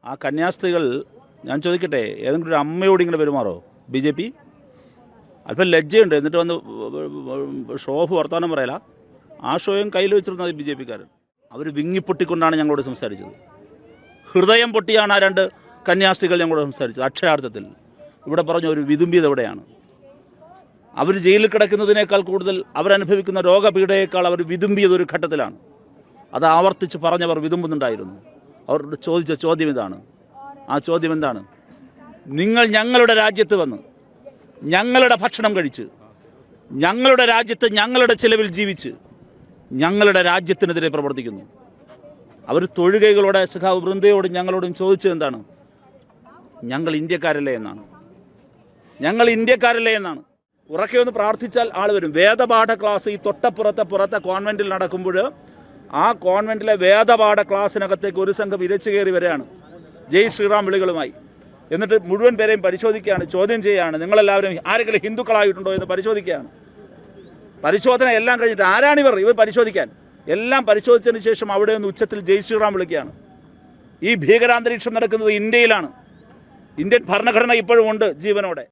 ആ കന്യാസ്ത്രീകൾ, ഞാൻ ചോദിക്കട്ടെ, ഏതെങ്കിലും ഒരു അമ്മയോട് ഇങ്ങനെ പെരുമാറോ ബി ജെ പി? അല്പം ലജ്ജയുണ്ട്, എന്നിട്ട് വന്ന് ഷോഫ് വർത്തമാനം പറയല. ആ ഷോയും കയ്യിൽ വെച്ചിരുന്നത് ബി ജെ പിക്കാരൻ. അവർ വിങ്ങിപ്പൊട്ടിക്കൊണ്ടാണ് ഞങ്ങളോട് സംസാരിച്ചത്. ഹൃദയം പൊട്ടിയാണ് ആ രണ്ട് കന്യാസ്ത്രീകൾ ഞങ്ങളോട് സംസാരിച്ചത്. അക്ഷരാർത്ഥത്തിൽ ഇവിടെ പറഞ്ഞ ഒരു വിതുമ്പിയത് എവിടെയാണ്? അവർ ജയിലിൽ കിടക്കുന്നതിനേക്കാൾ കൂടുതൽ അവരനുഭവിക്കുന്ന രോഗപീഠയേക്കാൾ അവർ വിതുമ്പിയതൊരു ഘട്ടത്തിലാണ്. അത് ആവർത്തിച്ച് പറഞ്ഞവർ വിതുമ്പുന്നുണ്ടായിരുന്നു. അവരോട് ചോദിച്ച ചോദ്യം ഇതാണ്. ആ ചോദ്യം എന്താണ്? നിങ്ങൾ ഞങ്ങളുടെ രാജ്യത്ത് വന്ന് ഞങ്ങളുടെ ഭക്ഷണം കഴിച്ച് ഞങ്ങളുടെ രാജ്യത്ത് ഞങ്ങളുടെ ചിലവിൽ ജീവിച്ച് ഞങ്ങളുടെ രാജ്യത്തിനെതിരെ പ്രവർത്തിക്കുന്നു. അവർ തൊഴുകൈകളോടെ സഖാവ് വൃന്ദയോടും ഞങ്ങളോടും ചോദിച്ചത് എന്താണ്? ഞങ്ങൾ ഇന്ത്യക്കാരല്ലേ എന്നാണ്. ഞങ്ങൾ ഇന്ത്യക്കാരല്ലേ എന്നാണ്. ഉറക്കെ ഒന്ന് പ്രാർത്ഥിച്ചാൽ ആൾ വരും. വേദപാഠ ക്ലാസ് ഈ പുറത്തെ കോൺവെൻറ്റിൽ നടക്കുമ്പോൾ ആ കോൺവെൻറ്റിലെ വേദപാഠ ക്ലാസ്സിനകത്തേക്ക് ഒരു സംഘം ഇരച്ചു കയറി വരികയാണ് ജയ് ശ്രീറാം വിളികളുമായി. എന്നിട്ട് മുഴുവൻ പേരെയും പരിശോധിക്കുകയാണ്, ചോദ്യം ചെയ്യുകയാണ്. നിങ്ങളെല്ലാവരും ആരെങ്കിലും ഹിന്ദുക്കളായിട്ടുണ്ടോ എന്ന് പരിശോധിക്കുകയാണ്. പരിശോധന എല്ലാം കഴിഞ്ഞിട്ട് ആരാണിവർ പരിശോധിക്കാൻ? എല്ലാം പരിശോധിച്ചതിന് ശേഷം അവിടെ നിന്ന് ഉച്ചത്തിൽ ജയ് ശ്രീറാം വിളിക്കുകയാണ്. ഈ ഭീകരാന്തരീക്ഷം നടക്കുന്നത് ഇന്ത്യയിലാണ്. ഇന്ത്യൻ ഭരണഘടന ഇപ്പോഴും ഉണ്ട് ജീവനോടെ.